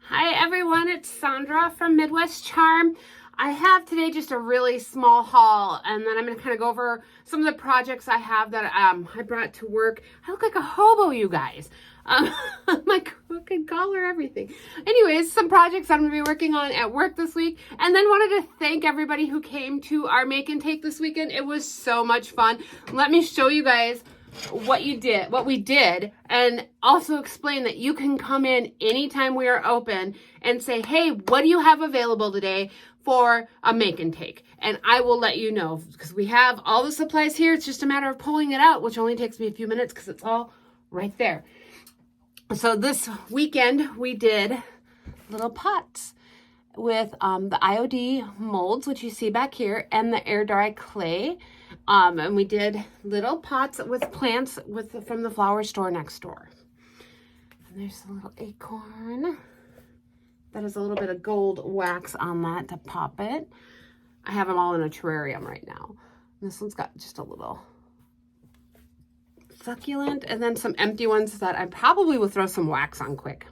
Hi everyone, it's Sandra from Midwest Charm. I have today just a really small haul, and then I'm going to kind of go over some of the projects I have that I brought to work. I look like a hobo, you guys. My crooked collar, everything. Anyways, some projects I'm going to be working on at work this week, and then wanted to thank everybody who came to our make and take this weekend. It was so much fun. Let me show you guys what we did, and also explain that you can come in anytime we are open and say, hey, what do you have available today for a make and take? And I will let you know, because we have all the supplies here. It's just a matter of pulling it out, which only takes me a few minutes because it's all right there. So this weekend we did little pots with the IOD molds, which you see back here, and the air dry clay. And we did little pots with plants from the flower store next door. And there's a little acorn. That is a little bit of gold wax on that to pop it. I have them all in a terrarium right now. This one's got just a little succulent, and then some empty ones that I probably will throw some wax on quick.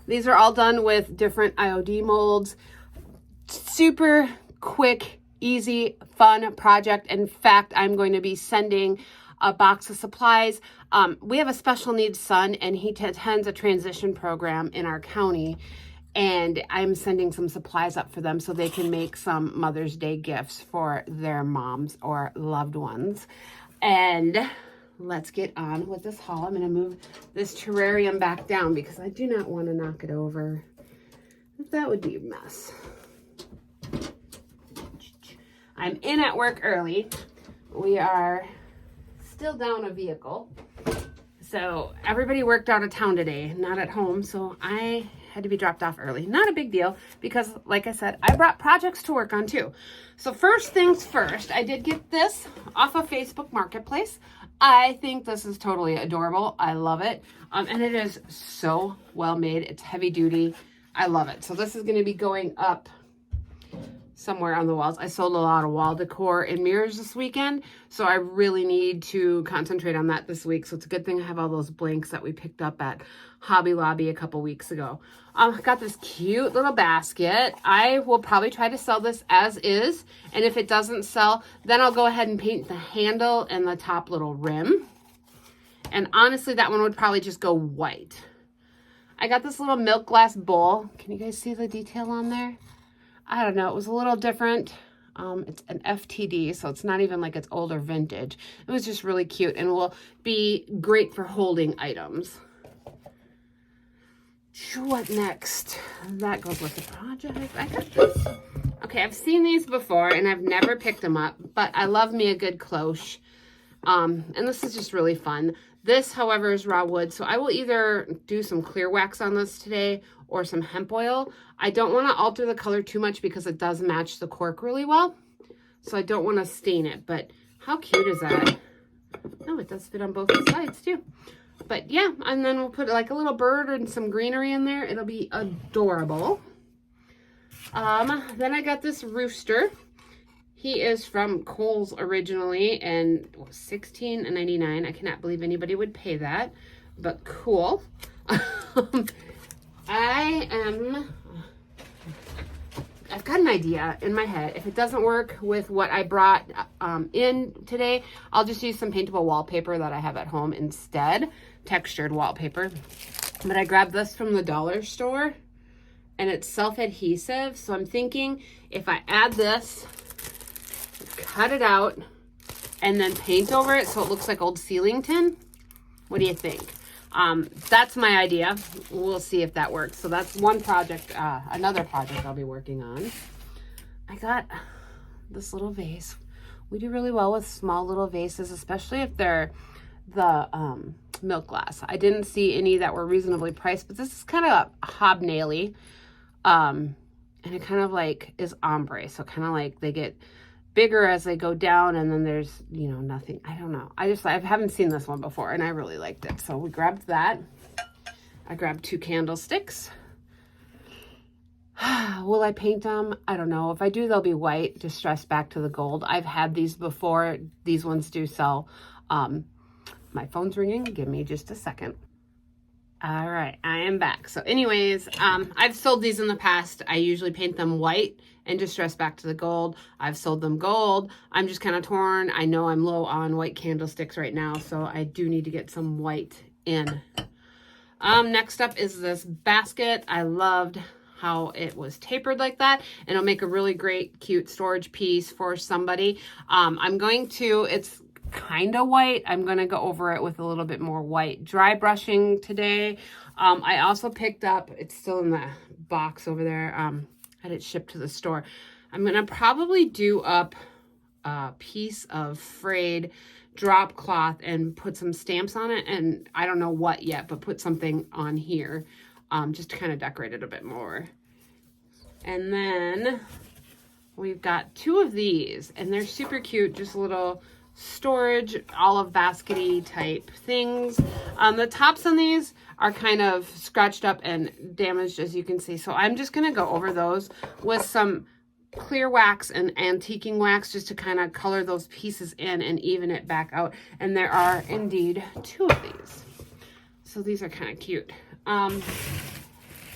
These are all done with different IOD molds. Super quick, easy, fun project. In fact, I'm going to be sending a box of supplies. We have a special needs son, and he attends a transition program in our county, and I'm sending some supplies up for them so they can make some Mother's Day gifts for their moms or loved ones. And let's get on with this haul. I'm going to move this terrarium back down because I do not want to knock it over. That would be a mess. I'm in at work early. We are still down a vehicle. So everybody worked out of town today, not at home. So I had to be dropped off early. Not a big deal because, like I said, I brought projects to work on too. So first things first, I did get this off of Facebook Marketplace. I think this is totally adorable. I love it. And it is so well made. It's heavy duty. I love it. So this is going to be going up somewhere on the walls. I sold a lot of wall decor and mirrors this weekend, so I really need to concentrate on that this week. So it's a good thing I have all those blanks that we picked up at Hobby Lobby a couple weeks ago. I got this cute little basket. I will probably try to sell this as is, and if it doesn't sell, then I'll go ahead and paint the handle and the top little rim. And honestly, that one would probably just go white. I got this little milk glass bowl. Can you guys see the detail on there? I don't know, it was a little different. It's an FTD, so it's not even like it's old or vintage. It was just really cute and will be great for holding items. What next? That goes with the project. I got this. Okay, I've seen these before and I've never picked them up, but I love me a good cloche. And this is just really fun. This, however, is raw wood, so I will either do some clear wax on this today or some hemp oil. I don't want to alter the color too much because it does match the cork really well, so I don't want to stain it. But how cute is that? Oh, it does fit on both the sides too. But yeah, and then we'll put like a little bird and some greenery in there. It'll be adorable. Then I got this rooster. He is from Kohl's originally, and $16.99. I cannot believe anybody would pay that, but cool. I've got an idea in my head. If it doesn't work with what I brought in today, I'll just use some paintable wallpaper that I have at home instead, textured wallpaper. But I grabbed this from the dollar store, and it's self-adhesive. So I'm thinking if I add this, cut it out, and then paint over it so it looks like old ceiling tin. What do you think? That's my idea. We'll see if that works. So that's one project, another project I'll be working on. I got this little vase. We do really well with small little vases, especially if they're the milk glass. I didn't see any that were reasonably priced, but this is kind of hobnaily. And it kind of like is ombre. So kind of like they get bigger as they go down, and then there's, you know, nothing. I don't know. I haven't seen this one before, and I really liked it. So we grabbed that. I grabbed 2 candlesticks. Will I paint them? I don't know. If I do, they'll be white, distressed back to the gold. I've had these before. These ones do sell. My phone's ringing. Give me just a second. All right, I am back. So anyways, I've sold these in the past. I usually paint them white and distress back to the gold. I've sold them gold. I'm just kind of torn. I know I'm low on white candlesticks right now, so I do need to get some white in. Next up is this basket. I loved how it was tapered like that, and it'll make a really great, cute storage piece for somebody. It's kind of white. I'm going to go over it with a little bit more white dry brushing today. I also picked up, it's still in the box over there, had it shipped to the store. I'm going to probably do up a piece of frayed drop cloth and put some stamps on it, and I don't know what yet, but put something on here just to kind of decorate it a bit more. And then we've got two of these, and they're super cute, just little storage olive baskety type things. The tops on these are kind of scratched up and damaged, as you can see, so I'm just going to go over those with some clear wax and antiquing wax just to kind of color those pieces in and even it back out. And there are indeed two of these, so these are kind of cute. And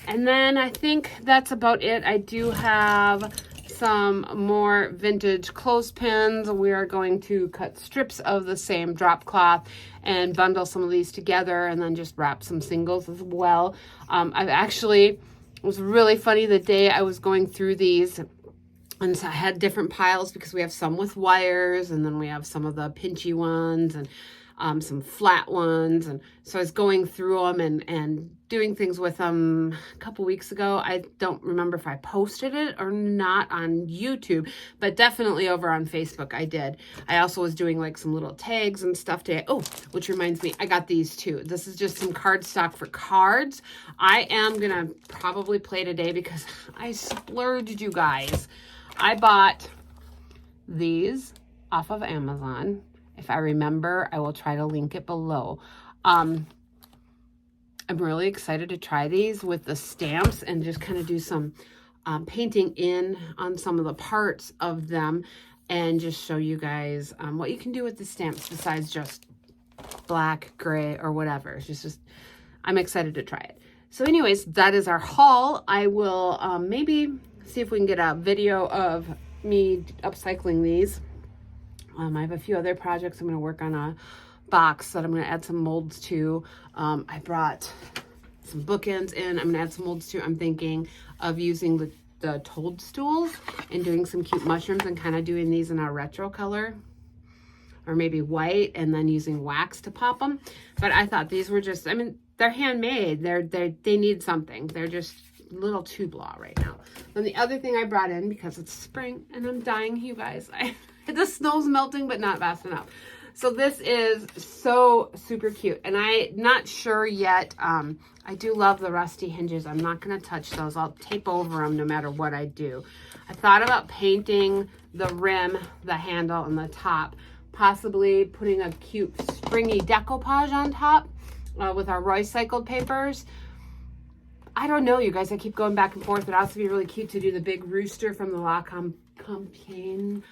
then I think that's about it. I do have some more vintage clothespins. We are going to cut strips of the same drop cloth and bundle some of these together and then just wrap some singles as well. It was really funny the day I was going through these, and so I had different piles because we have some with wires, and then we have some of the pinchy ones, and some flat ones. And so I was going through them and doing things with them a couple weeks ago. I don't remember if I posted it or not on YouTube, but definitely over on Facebook I did. I also was doing like some little tags and stuff today. Oh, which reminds me, I got these too. This is just some cardstock for cards. I am gonna probably play today because I splurged, you guys. I bought these off of Amazon. If I remember, I will try to link it below. I'm really excited to try these with the stamps and just kind of do some painting in on some of the parts of them and just show you guys what you can do with the stamps besides just black, gray, or whatever. It's just I'm excited to try it. So anyways, that is our haul. I will maybe see if we can get a video of me upcycling these. I have a few other projects. I'm going to work on a box that I'm going to add some molds to. I brought some bookends in. I'm going to add some molds to. I'm thinking of using the toadstools and doing some cute mushrooms and kind of doing these in a retro color, or maybe white, and then using wax to pop them. But I thought these were just, I mean, they're handmade. They need something. They're just a little too blah right now. Then the other thing I brought in, because it's spring and I'm dying, you guys, the snow's melting, but not fast enough. So this is so super cute, and I'm not sure yet. I do love the rusty hinges. I'm not going to touch those. I'll tape over them no matter what I do. I thought about painting the rim, the handle, and the top, possibly putting a cute stringy decoupage on top with our recycled papers. I don't know, you guys. I keep going back and forth. It'd also be really cute to do the big rooster from the La Compiègne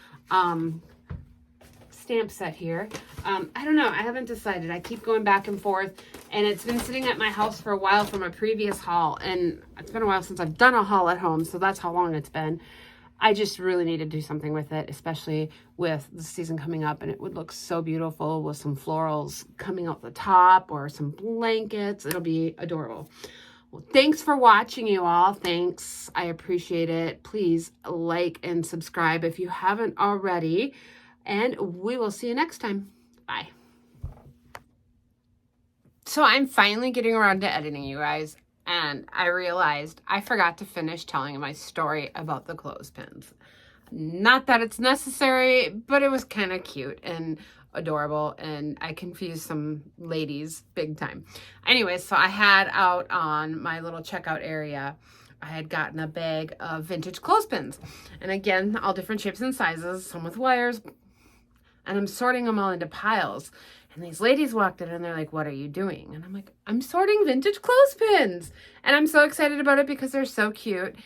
stamp set here. I don't know. I haven't decided. I keep going back and forth, and it's been sitting at my house for a while from a previous haul, and it's been a while since I've done a haul at home, so that's how long it's been. I just really need to do something with it, especially with the season coming up, and it would look so beautiful with some florals coming out the top or some blankets. It'll be adorable. Well, thanks for watching, you all. Thanks. I appreciate it. Please like and subscribe if you haven't already. And we will see you next time. Bye. So I'm finally getting around to editing, you guys. And I realized I forgot to finish telling my story about the clothespins. Not that it's necessary, but it was kind of cute and adorable, and I confused some ladies big time. Anyways, so I had out on my little checkout area, I had gotten a bag of vintage clothespins, and again, all different shapes and sizes, some with wires, and I'm sorting them all into piles. And these ladies walked in and they're like, "What are you doing?" And I'm like, "I'm sorting vintage clothespins." And I'm so excited about it because they're so cute.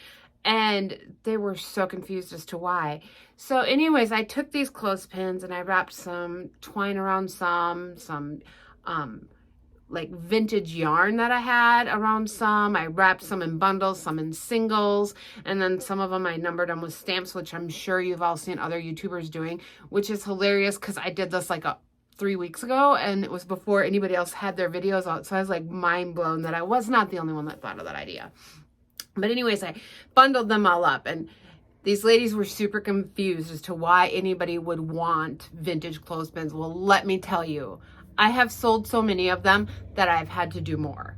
And they were so confused as to why. So anyways, I took these clothespins and I wrapped some twine around some like vintage yarn that I had around some. I wrapped some in bundles, some in singles, and then some of them I numbered them with stamps, which I'm sure you've all seen other YouTubers doing, which is hilarious because I did this like 3 weeks ago and it was before anybody else had their videos out. So I was like mind blown that I was not the only one that thought of that idea. But anyways, I bundled them all up, and these ladies were super confused as to why anybody would want vintage clothespins. Well, let me tell you, I have sold so many of them that I've had to do more.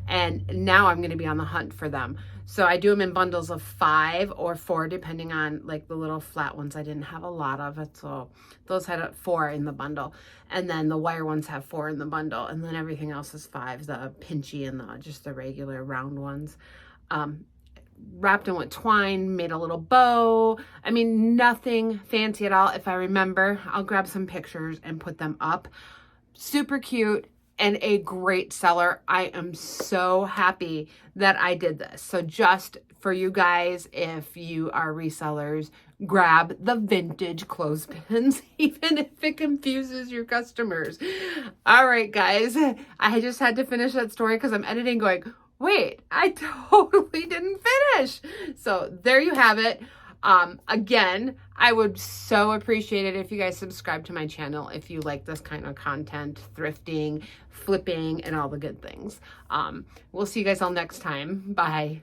And now I'm going to be on the hunt for them. So I do them in bundles of 5 or 4, depending on like the little flat ones. I didn't have a lot of it. So those had 4 in the bundle. And then the wire ones have 4 in the bundle. And then everything else is 5, the pinchy and just the regular round ones. Wrapped in with twine, made a little bow. I mean, nothing fancy at all. If I remember, I'll grab some pictures and put them up. Super cute and a great seller. I am so happy that I did this. So just for you guys, if you are resellers, grab the vintage clothespins, even if it confuses your customers. All right, guys, I just had to finish that story because I'm editing going, wait, I totally didn't finish. So there you have it. Again, I would so appreciate it if you guys subscribe to my channel if you like this kind of content, thrifting, flipping, and all the good things. We'll see you guys all next time. Bye.